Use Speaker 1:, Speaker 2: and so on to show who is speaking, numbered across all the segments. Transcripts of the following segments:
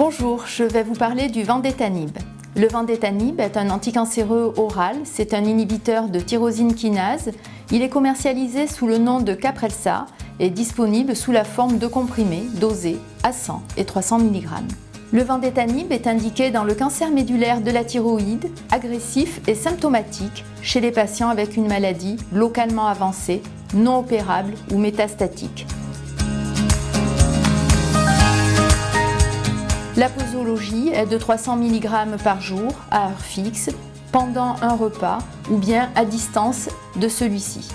Speaker 1: Bonjour, je vais vous parler du Vandetanib. Le Vandetanib est un anticancéreux oral, c'est un inhibiteur de tyrosine kinase. Il est commercialisé sous le nom de Caprelsa et disponible sous la forme de comprimés dosés à 100 et 300 mg. Le Vandetanib est indiqué dans le cancer médulaire de la thyroïde, agressif et symptomatique chez les patients avec une maladie localement avancée, non opérable ou métastatique. La posologie est de 300 mg par jour à heure fixe, pendant un repas ou bien à distance de celui-ci.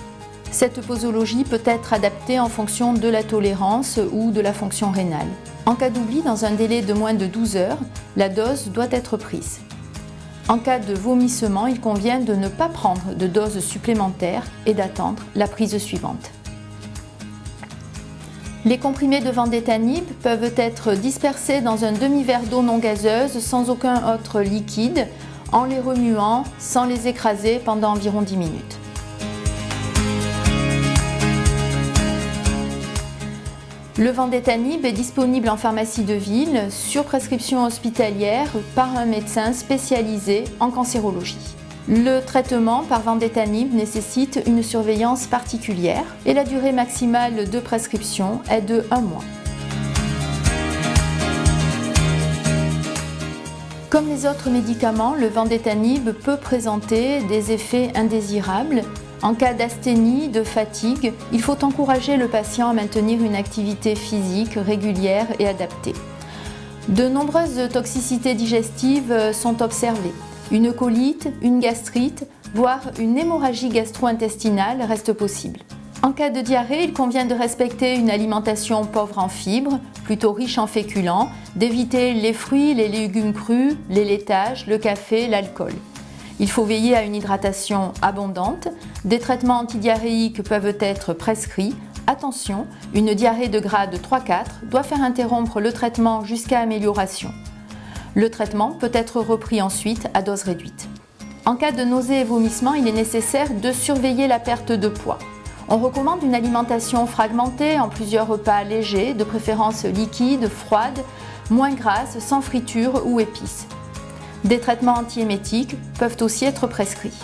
Speaker 1: Cette posologie peut être adaptée en fonction de la tolérance ou de la fonction rénale. En cas d'oubli dans un délai de moins de 12 heures, la dose doit être prise. En cas de vomissement, il convient de ne pas prendre de dose supplémentaire et d'attendre la prise suivante. Les comprimés de Vandetanib peuvent être dispersés dans un demi-verre d'eau non gazeuse sans aucun autre liquide, en les remuant sans les écraser pendant environ 10 minutes. Le Vandetanib est disponible en pharmacie de ville sur prescription hospitalière par un médecin spécialisé en cancérologie. Le traitement par Vandetanib nécessite une surveillance particulière et la durée maximale de prescription est de 1 mois. Comme les autres médicaments, le Vandetanib peut présenter des effets indésirables. En cas d'asthénie, de fatigue, il faut encourager le patient à maintenir une activité physique régulière et adaptée. De nombreuses toxicités digestives sont observées. Une colite, une gastrite, voire une hémorragie gastro-intestinale reste possible. En cas de diarrhée, il convient de respecter une alimentation pauvre en fibres, plutôt riche en féculents, d'éviter les fruits, les légumes crus, les laitages, le café, l'alcool. Il faut veiller à une hydratation abondante. Des traitements antidiarrhéiques peuvent être prescrits. Attention, une diarrhée de grade 3-4 doit faire interrompre le traitement jusqu'à amélioration. Le traitement peut être repris ensuite à dose réduite. En cas de nausées et vomissements, il est nécessaire de surveiller la perte de poids. On recommande une alimentation fragmentée en plusieurs repas légers, de préférence liquides, froides, moins grasses, sans friture ou épices. Des traitements antiémétiques peuvent aussi être prescrits.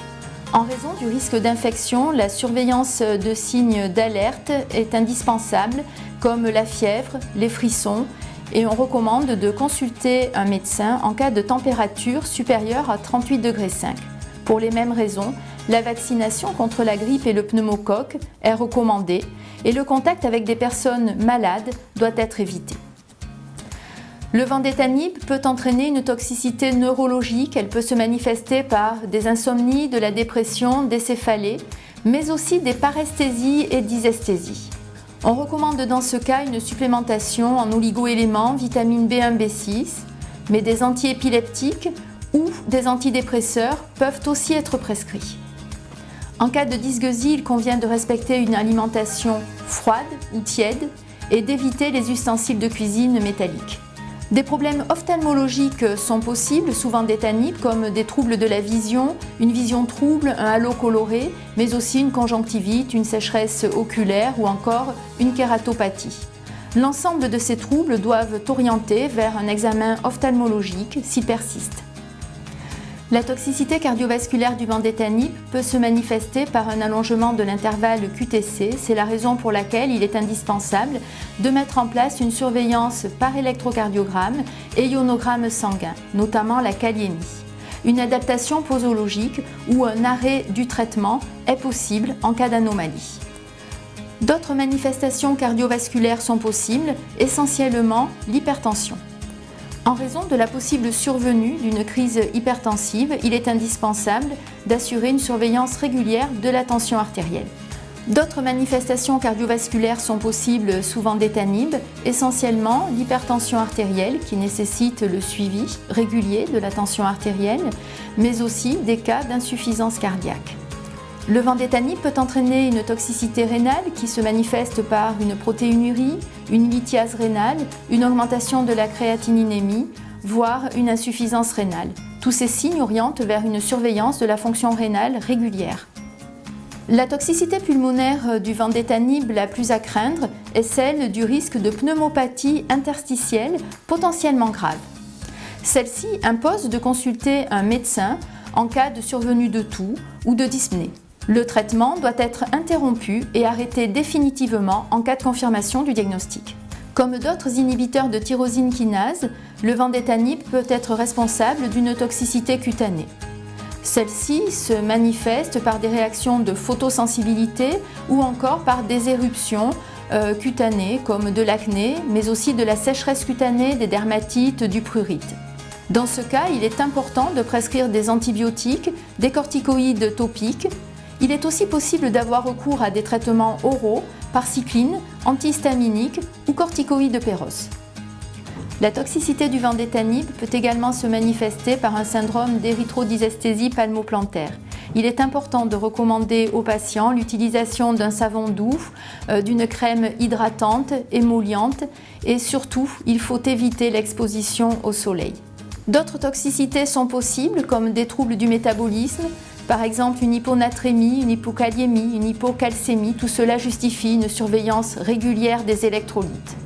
Speaker 1: En raison du risque d'infection, la surveillance de signes d'alerte est indispensable, comme la fièvre, les frissons, et on recommande de consulter un médecin en cas de température supérieure à 38,5 degrés. Pour les mêmes raisons, la vaccination contre la grippe et le pneumocoque est recommandée et le contact avec des personnes malades doit être évité. Le Vandetanib peut entraîner une toxicité neurologique, elle peut se manifester par des insomnies, de la dépression, des céphalées, mais aussi des paresthésies et dysesthésies. On recommande dans ce cas une supplémentation en oligo-éléments, vitamine B1, B6, mais des antiépileptiques ou des antidépresseurs peuvent aussi être prescrits. En cas de dysgeusie, il convient de respecter une alimentation froide ou tiède et d'éviter les ustensiles de cuisine métalliques. Des problèmes ophtalmologiques sont possibles sous Vandetanib, comme des troubles de la vision, une vision trouble, un halo coloré, mais aussi une conjonctivite, une sécheresse oculaire ou encore une kératopathie. L'ensemble de ces troubles doivent orienter vers un examen ophtalmologique s'ils persistent. La toxicité cardiovasculaire du Vandetanib peut se manifester par un allongement de l'intervalle QTc. C'est la raison pour laquelle il est indispensable de mettre en place une surveillance par électrocardiogramme et ionogramme sanguin, notamment la kaliémie. Une adaptation posologique ou un arrêt du traitement est possible en cas d'anomalie. D'autres manifestations cardiovasculaires sont possibles, essentiellement l'hypertension. En raison de la possible survenue d'une crise hypertensive, il est indispensable d'assurer une surveillance régulière de la tension artérielle. D'autres manifestations cardiovasculaires sont possibles sous Vandetanib, essentiellement l'hypertension artérielle qui nécessite le suivi régulier de la tension artérielle, mais aussi des cas d'insuffisance cardiaque. Le Vandetanib peut entraîner une toxicité rénale qui se manifeste par une protéinurie, une lithiase rénale, une augmentation de la créatininémie, voire une insuffisance rénale. Tous ces signes orientent vers une surveillance de la fonction rénale régulière. La toxicité pulmonaire du Vandetanib la plus à craindre est celle du risque de pneumopathie interstitielle potentiellement grave. Celle-ci impose de consulter un médecin en cas de survenue de toux ou de dyspnée. Le traitement doit être interrompu et arrêté définitivement en cas de confirmation du diagnostic. Comme d'autres inhibiteurs de tyrosine kinase, le vendétanib peut être responsable d'une toxicité cutanée. Celle-ci se manifeste par des réactions de photosensibilité ou encore par des éruptions cutanées comme de l'acné, mais aussi de la sécheresse cutanée, des dermatites, du prurite. Dans ce cas, il est important de prescrire des antibiotiques, des corticoïdes topiques. Il est aussi possible d'avoir recours à des traitements oraux par cycline, antihistaminique ou corticoïdes péros. La toxicité du vendétanib peut également se manifester par un syndrome d'érythrodysesthésie palmoplantaire. Il est important de recommander aux patients l'utilisation d'un savon doux, d'une crème hydratante, émolliente et surtout, il faut éviter l'exposition au soleil. D'autres toxicités sont possibles comme des troubles du métabolisme, par exemple une hyponatrémie, une hypokaliémie, une hypocalcémie. Tout cela justifie une surveillance régulière des électrolytes.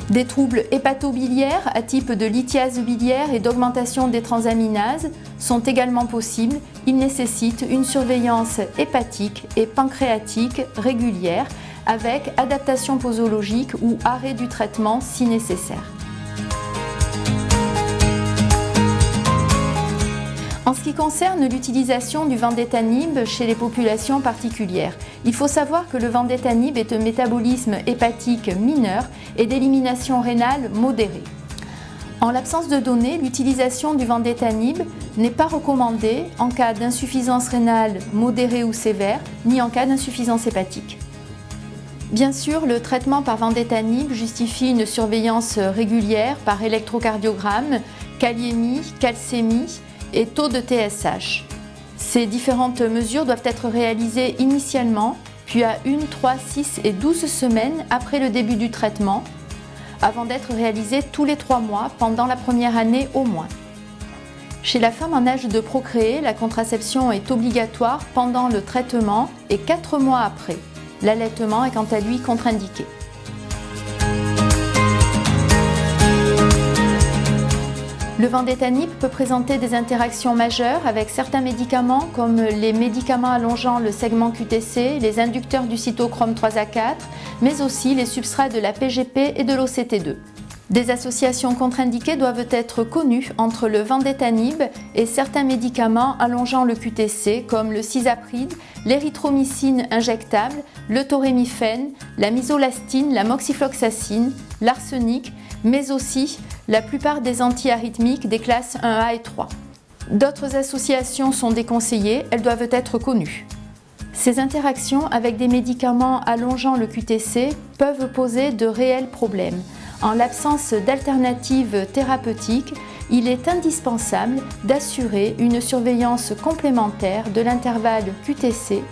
Speaker 1: Des troubles hépatobiliaires à type de lithiase biliaire et d'augmentation des transaminases sont également possibles. Ils nécessitent une surveillance hépatique et pancréatique régulière avec adaptation posologique ou arrêt du traitement si nécessaire. En ce qui concerne l'utilisation du vendétanib chez les populations particulières, il faut savoir que le vendétanib est un métabolisme hépatique mineur et d'élimination rénale modérée. En l'absence de données, l'utilisation du vendétanib n'est pas recommandée en cas d'insuffisance rénale modérée ou sévère, ni en cas d'insuffisance hépatique. Bien sûr, le traitement par vendétanib justifie une surveillance régulière par électrocardiogramme, kaliémie, calcémie et taux de TSH. Ces différentes mesures doivent être réalisées initialement, puis à 1, 3, 6 et 12 semaines après le début du traitement, avant d'être réalisées tous les 3 mois pendant la première année au moins. Chez la femme en âge de procréer, la contraception est obligatoire pendant le traitement et 4 mois après. L'allaitement est quant à lui contre-indiqué. Le vendétanib peut présenter des interactions majeures avec certains médicaments comme les médicaments allongeant le segment QTC, les inducteurs du cytochrome 3A4, mais aussi les substrats de la PGP et de l'OCT2. Des associations contre-indiquées doivent être connues entre le vendétanib et certains médicaments allongeant le QTC comme le cisapride, l'érythromycine injectable, le torémifène, la misolastine, la moxifloxacine, l'arsenic, mais aussi la plupart des antiarythmiques des classes 1A et 3. D'autres associations sont déconseillées, elles doivent être connues. Ces interactions avec des médicaments allongeant le QTC peuvent poser de réels problèmes. En l'absence d'alternatives thérapeutiques, il est indispensable d'assurer une surveillance complémentaire de l'intervalle QTC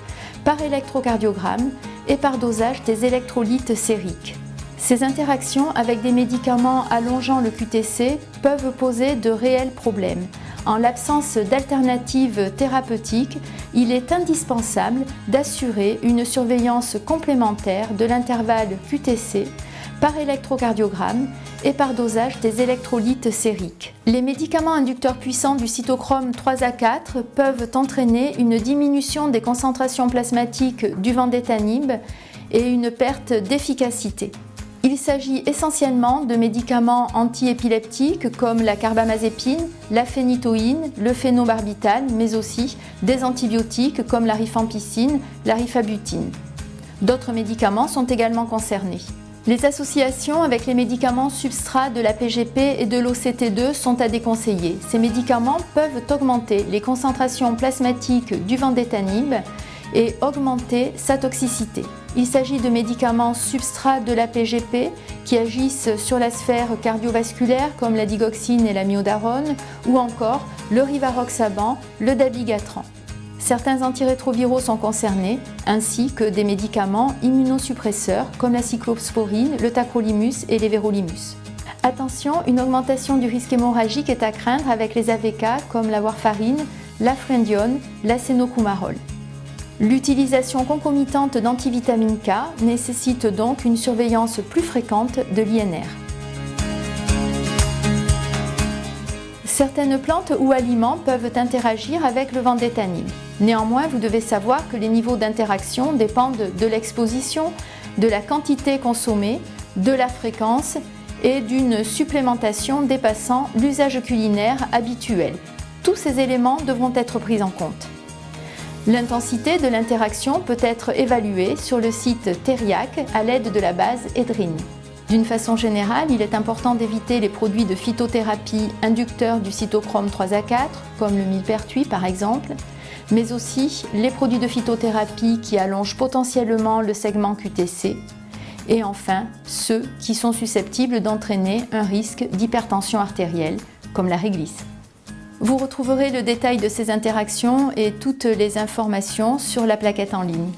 Speaker 1: par électrocardiogramme et par dosage des électrolytes sériques. Ces interactions avec des médicaments allongeant le QTC peuvent poser de réels problèmes. En l'absence d'alternatives thérapeutiques, il est indispensable d'assurer une surveillance complémentaire de l'intervalle QTC par électrocardiogramme et par dosage des électrolytes sériques. Les médicaments inducteurs puissants du cytochrome 3A4 peuvent entraîner une diminution des concentrations plasmatiques du vendétanib et une perte d'efficacité. Il s'agit essentiellement de médicaments antiépileptiques comme la carbamazépine, la phénitoïne, le phénobarbital, mais aussi des antibiotiques comme la rifampicine, la rifabutine. D'autres médicaments sont également concernés. Les associations avec les médicaments substrats de la PGP et de l'OCT2 sont à déconseiller. Ces médicaments peuvent augmenter les concentrations plasmatiques du vendétanib et augmenter sa toxicité. Il s'agit de médicaments substrats de la PGP qui agissent sur la sphère cardiovasculaire comme la digoxine et la myodarone ou encore le rivaroxaban, le dabigatran. Certains antirétroviraux sont concernés ainsi que des médicaments immunosuppresseurs comme la cyclosporine, le tacrolimus et l'éverolimus. Attention, une augmentation du risque hémorragique est à craindre avec les AVK comme la warfarine, l'afrindione, l'acénocumarol. L'utilisation concomitante d'antivitamine K nécessite donc une surveillance plus fréquente de l'INR. Certaines plantes ou aliments peuvent interagir avec le vendétanib. Néanmoins, vous devez savoir que les niveaux d'interaction dépendent de l'exposition, de la quantité consommée, de la fréquence et d'une supplémentation dépassant l'usage culinaire habituel. Tous ces éléments devront être pris en compte. L'intensité de l'interaction peut être évaluée sur le site Thériac à l'aide de la base EDRIN. D'une façon générale, il est important d'éviter les produits de phytothérapie inducteurs du cytochrome 3A4, comme le millepertuis par exemple, mais aussi les produits de phytothérapie qui allongent potentiellement le segment QTC, et enfin ceux qui sont susceptibles d'entraîner un risque d'hypertension artérielle, comme la réglisse. Vous retrouverez le détail de ces interactions et toutes les informations sur la plaquette en ligne.